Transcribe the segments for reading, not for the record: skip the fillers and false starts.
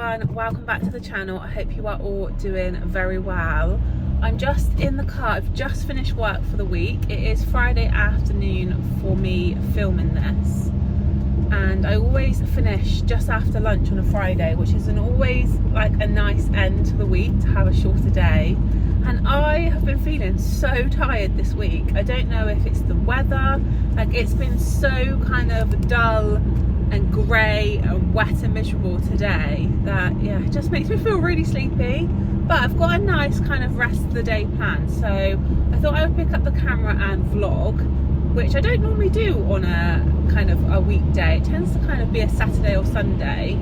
everyone, welcome back to the channel. I hope you are all doing very well. I'm just in the car, I've just finished work for the week. It is Friday afternoon for me filming this, and I always finish just after lunch on a Friday, which is always like a nice end to the week to have a shorter day. And I have been feeling so tired this week. I don't know if it's the weather, like it's been so kind of dull and grey and wet and miserable today that it just makes me feel really sleepy. But I've got a nice kind of rest of the day planned, so I thought I would pick up the camera and vlog, which I don't normally do on a kind of a weekday. It tends to kind of be a Saturday or Sunday.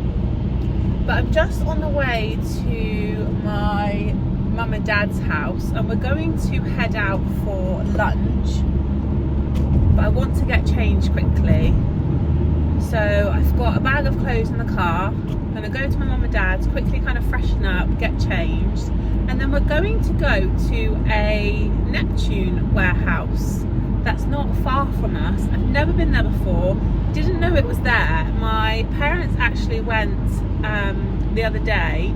But I'm just on the way to my mum and dad's house, and we're going to head out for lunch, but I want to get changed quickly. So I've got a bag of clothes in the car. I'm going to go to my mum and dad's, quickly kind of freshen up, get changed, and then we're going to go to a Neptune warehouse that's not far from us. I've never been there before, didn't know it was there. My parents actually went the other day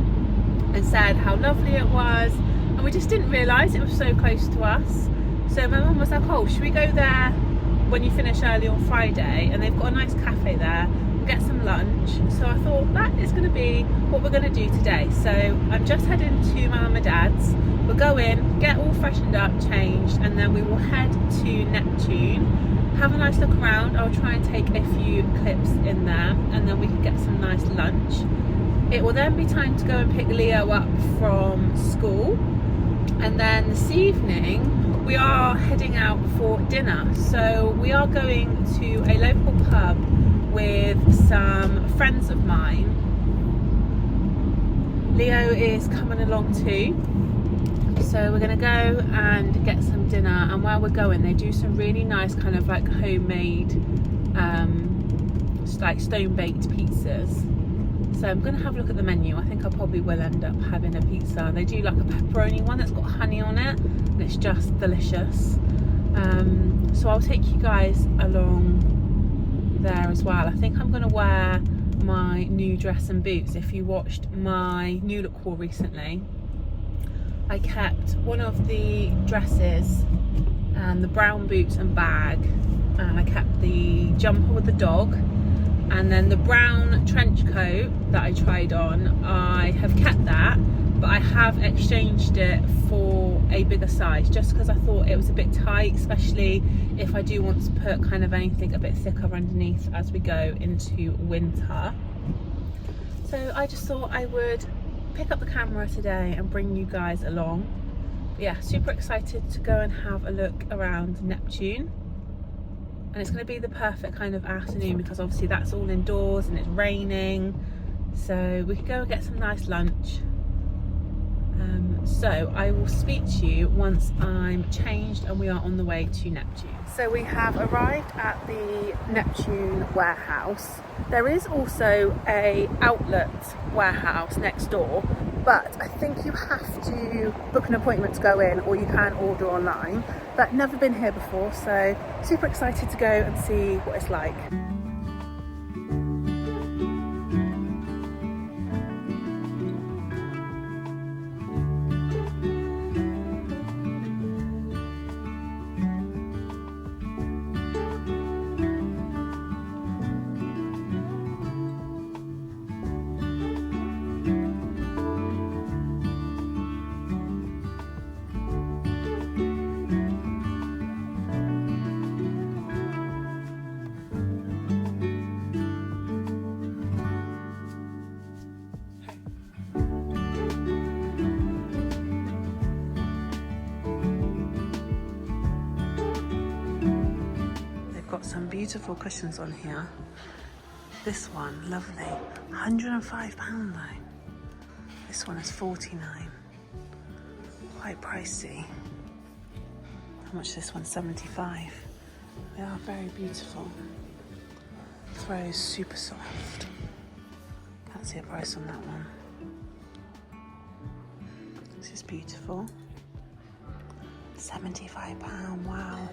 and said how lovely it was, and we just didn't realise it was so close to us. So my mum was like, oh, should we go there when you finish early on Friday? And they've got a nice cafe there, we'll get some lunch. So I thought that is going to be what we're going to do today. So I'm just heading to my mum and dad's. We'll go in, get all freshened up, changed, and then we will head to Neptune, have a nice look around. I'll try and take a few clips in there, and then we can get some nice lunch. It will then be time to go and pick Leo up from school, and then this evening we are heading out for dinner. So we are going to a local pub with some friends of mine. Leo is coming along too. So we're going to go and get some dinner, and while we're going they do some really nice kind of like homemade like stone baked pizzas. So I'm going to have a look at the menu. I think I probably will end up having a pizza. They do like a pepperoni one that's got honey on it, and it's just delicious. So I'll take you guys along there as well. I think I'm going to wear my new dress and boots. If you watched my new look haul recently, I kept one of the dresses and the brown boots and bag, and I kept the jumper with the dog, and then the brown trench coat that I tried on, I have kept that, but I have exchanged it for a bigger size just because I thought it was a bit tight, especially if I do want to put kind of anything a bit thicker underneath as we go into winter. So I just thought I would pick up the camera today and bring you guys along. But yeah, super excited to go and have a look around Neptune. And it's going to be the perfect kind of afternoon because obviously that's all indoors and it's raining, so we can go and get some nice lunch. So I will speak to you once I'm changed and we are on the way to Neptune. So we have arrived at the Neptune warehouse. There is also a outlet warehouse next door, but I think you have to book an appointment to go in, or you can order online. But never been here before, so super excited to go and see what it's like. Got some beautiful cushions on here. This one, lovely, £105 though. This one is £49, quite pricey. How much is this one? £75. They are very beautiful. Throw is super soft. Can't see a price on that one. This is beautiful. £75, wow.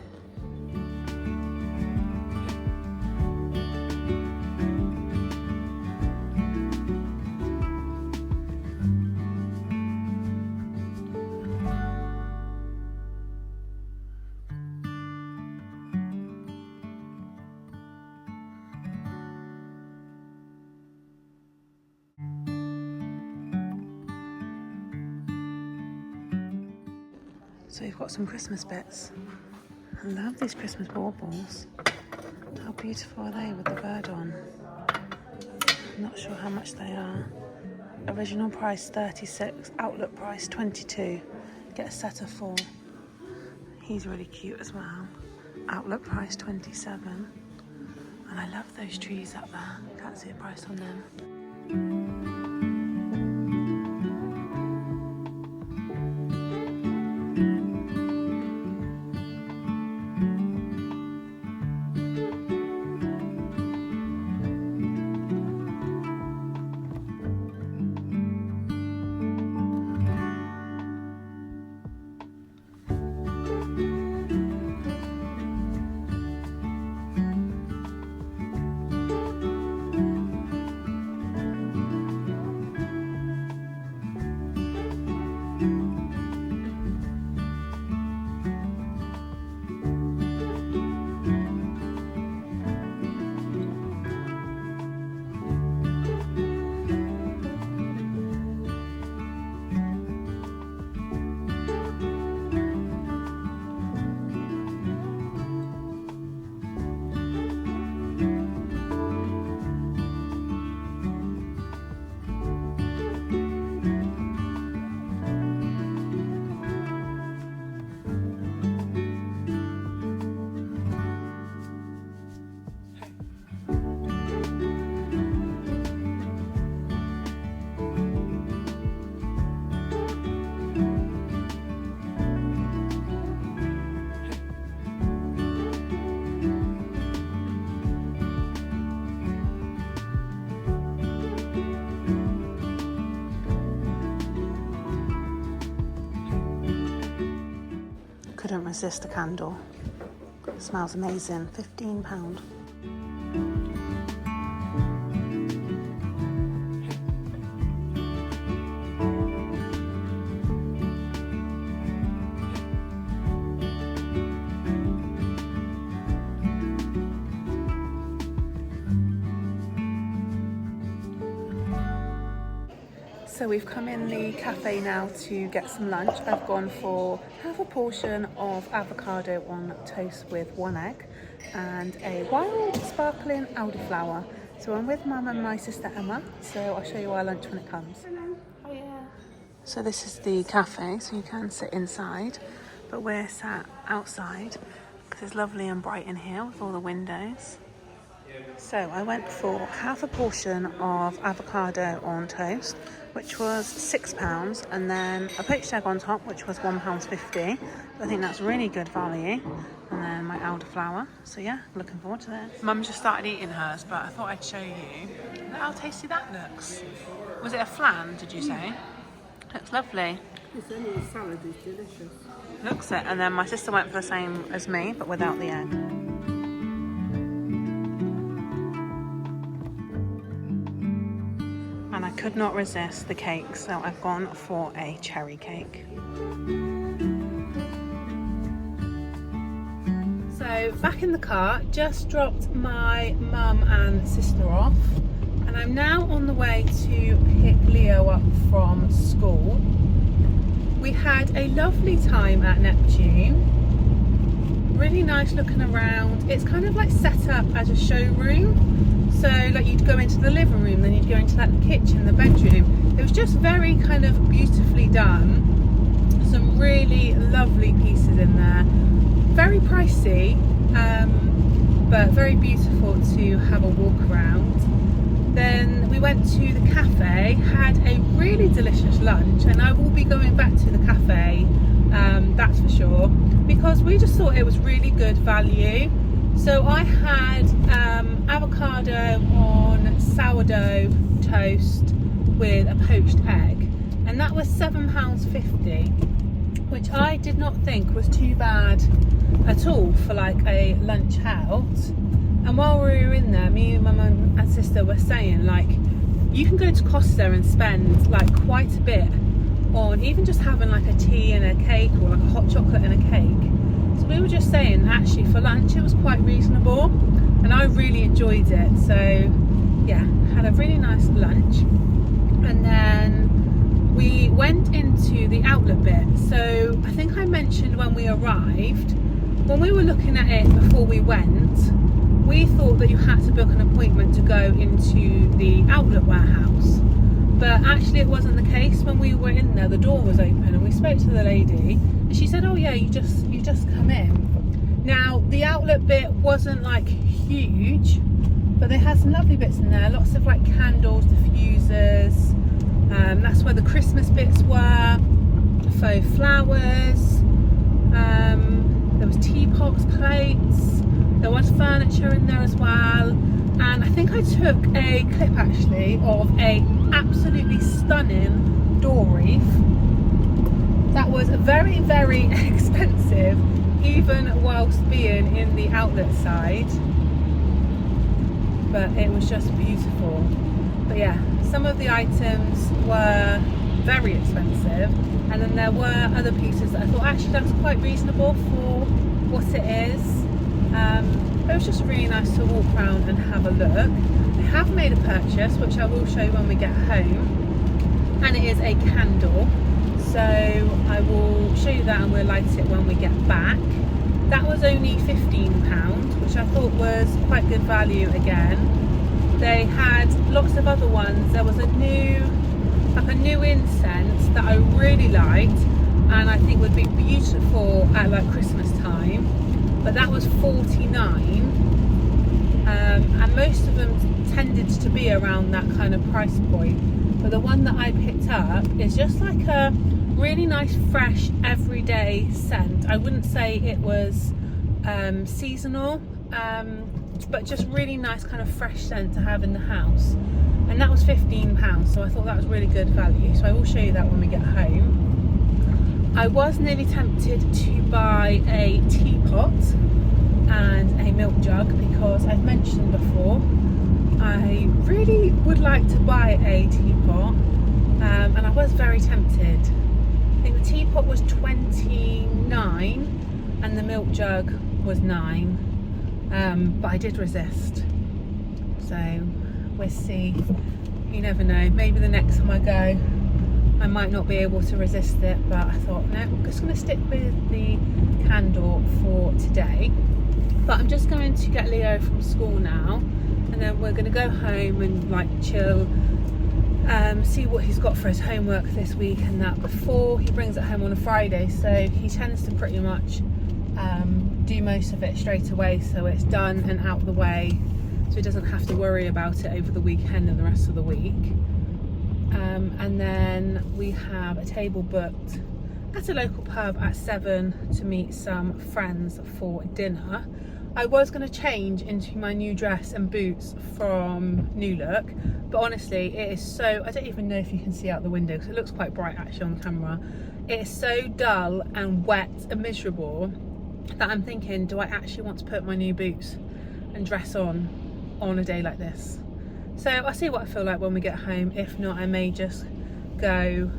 So you've got some Christmas bits. I love these Christmas baubles. How beautiful are they with the bird on? I'm not sure how much they are. Original price 36, outlet price 22. Get a set of 4. He's really cute as well. Outlet price 27. And I love those trees up there. Can't see a price on them. Couldn't resist the candle. It smells amazing. £15. So we've come in the cafe now to get some lunch. I've gone for half a portion of avocado on toast with 1 egg and a wild sparkling elderflower. So I'm with Mum and my sister Emma, so I'll show you our lunch when it comes. Hello. Oh yeah. So this is the cafe, so you can sit inside, but we're sat outside because it's lovely and bright in here with all the windows. So I went for half a portion of avocado on toast, which was £6, and then a poached egg on top, which was £1.50. I think that's really good value. And then my elderflower. So yeah, looking forward to this. Mum just started eating hers, but I thought I'd show you. Look how tasty that looks. Was it a flan, did you say? Looks lovely. It's only a salad, it's delicious. Looks it. And then my sister went for the same as me, but without the egg. And I could not resist the cake, so I've gone for a cherry cake. So back in the car, just dropped my mum and sister off, and I'm now on the way to pick Leo up from school. We had a lovely time at Neptune. Really nice looking around. It's kind of like set up as a showroom. So like you'd go into the living room, then you'd go into like the kitchen, the bedroom. It was just very kind of beautifully done. Some really lovely pieces in there. Very pricey, but very beautiful to have a walk around. Then we went to the cafe, had a really delicious lunch, and I will be going back to the cafe, that's for sure, because we just thought it was really good value. So I had avocado on sourdough toast with a poached egg, and that was £7.50, which I did not think was too bad at all for like a lunch out. And while we were in there, me and my mum and sister were saying, like, you can go to Costa and spend like quite a bit on even just having like a tea and a cake, or like a hot chocolate and a cake. So we were just saying, actually for lunch it was quite reasonable, and I really enjoyed it. So yeah, had a really nice lunch, and then we went into the outlet bit. So I think I mentioned when we arrived, when we were looking at it before we went, we thought that you had to book an appointment to go into the outlet warehouse, but actually it wasn't the case. When we were in there, the door was open and we spoke to the lady and she said, oh yeah, you just come in. Now the outlet bit wasn't like huge, but they had some lovely bits in there, lots of like candles, diffusers, that's where the Christmas bits were, faux flowers, there was teapots, plates, there was furniture in there as well. And I think I took a clip actually of a absolutely stunning door wreath that was very, very expensive, even whilst being in the outlet side, but it was just beautiful. But yeah, some of the items were very expensive, and then there were other pieces that I thought actually that's quite reasonable for what it is. It was just really nice to walk around and have a look. I have made a purchase, which I will show you when we get home, and it is a candle, so I will show you that and we'll light it when we get back. That was only £15, which I thought was quite good value again. They had lots of other ones. There was a new incense that I really liked and I think would be beautiful at like Christmas time, but that was £49, and most of them tended to be around that kind of price point. But the one that I picked up is just like a really nice, fresh, everyday scent. I wouldn't say it was seasonal, but just really nice kind of fresh scent to have in the house, and that was £15, so I thought that was really good value. So I will show you that when we get home. I was nearly tempted to buy a teapot and a milk jug because I've mentioned before I really would like to buy a teapot, and I was very tempted. I think the teapot was £29 and the milk jug was £9. But I did resist, so we'll see. You never know, maybe the next time I go I might not be able to resist it, but I thought no, I'm just going to stick with the candle for today. But I'm just going to get Leo from school now, and then we're going to go home and like chill, see what he's got for his homework this week and that before he brings it home on a Friday. So he tends to pretty much do most of it straight away, so it's done and out of the way, so he doesn't have to worry about it over the weekend and the rest of the week. And then we have a table booked at a local pub at 7 to meet some friends for dinner. I was going to change into my new dress and boots from New Look, but honestly it is so, I don't even know if you can see out the window because it looks quite bright actually on camera. It is so dull and wet and miserable that I'm thinking, do I actually want to put my new boots and dress on a day like this? So I'll see what I feel like when we get home. If not, I may just go,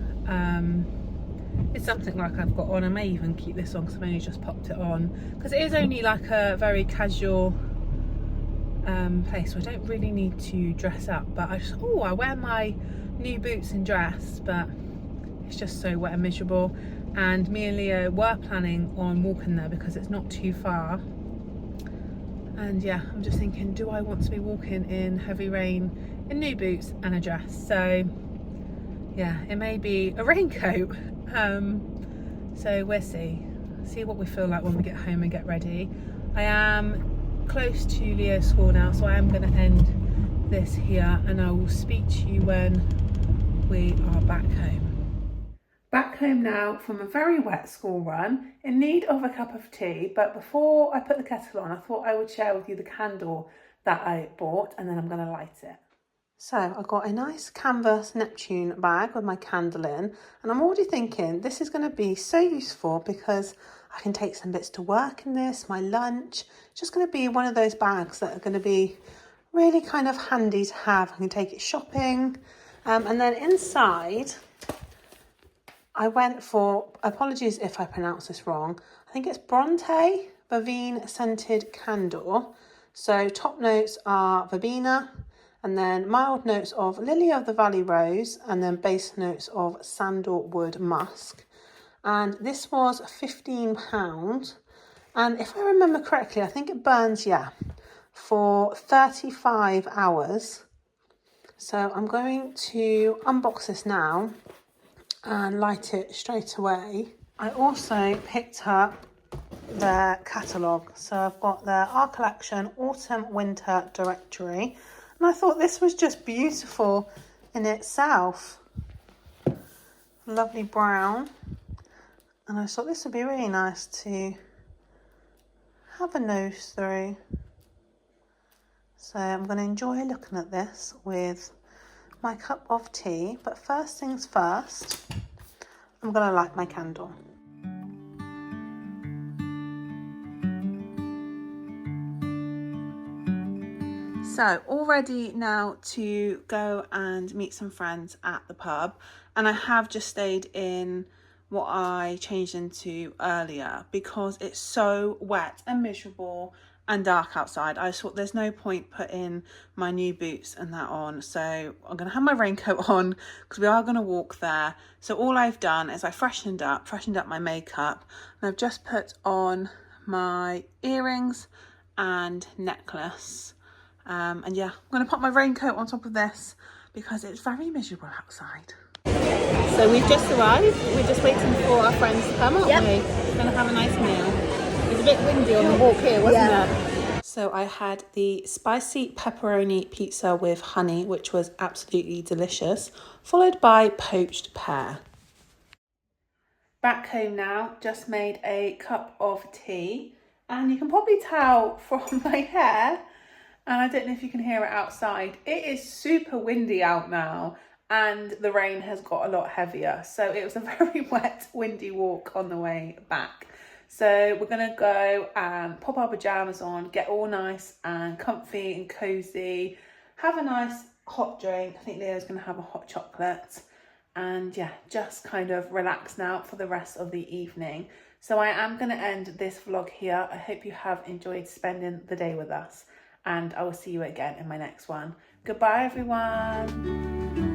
it's something like I've got on. I may even keep this on because I've only just popped it on, because it is only like a very casual place, so I don't really need to dress up. But I wear my new boots and dress, but it's just so wet and miserable. And me and Leo were planning on walking there because it's not too far. And yeah, I'm just thinking, do I want to be walking in heavy rain in new boots and a dress? So yeah, it may be a raincoat. So we'll see what we feel like when we get home and get ready. I am close to Leo's school now, so I am going to end this here, and I will speak to you when we are back home. Back home now from a very wet school run, in need of a cup of tea, but before I put the kettle on, I thought I would share with you the candle that I bought, and then I'm going to light it. So I got a nice canvas Neptune bag with my candle in, and I'm already thinking this is going to be so useful because I can take some bits to work in this, my lunch. It's just going to be one of those bags that are going to be really kind of handy to have. I can take it shopping, and then inside I went for, apologies if I pronounce this wrong, I think it's Bronte Verbena scented candle. So top notes are verbena, and then mild notes of lily of the valley rose, and then base notes of sandalwood musk. And this was £15. And if I remember correctly, I think it burns, for 35 hours. So I'm going to unbox this now and light it straight away. I also picked up their catalogue. So I've got their Our Collection Autumn Winter Directory. And I thought this was just beautiful in itself. Lovely brown. And I thought this would be really nice to have a nose through. So I'm going to enjoy looking at this with my cup of tea. But first things first, I'm going to light my candle. So all ready now to go and meet some friends at the pub. And I have just stayed in what I changed into earlier because it's so wet and miserable and dark outside. I thought there's no point putting my new boots and that on. So I'm going to have my raincoat on because we are going to walk there. So all I've done is I freshened up my makeup, and I've just put on my earrings and necklace. And yeah, I'm going to put my raincoat on top of this because it's very miserable outside. So we've just arrived. We're just waiting for our friends to come, aren't we? We're going to have a nice meal. It's a bit windy on the walk here, wasn't it? So I had the spicy pepperoni pizza with honey, which was absolutely delicious, followed by poached pear. Back home now, just made a cup of tea. And you can probably tell from my hair, and I don't know if you can hear it outside, it is super windy out now and the rain has got a lot heavier. So it was a very wet, windy walk on the way back. So we're going to go and pop our pyjamas on, get all nice and comfy and cozy, have a nice hot drink. I think Leo's going to have a hot chocolate. And yeah, just kind of relax now for the rest of the evening. So I am going to end this vlog here. I hope you have enjoyed spending the day with us. And I will see you again in my next one. Goodbye, everyone.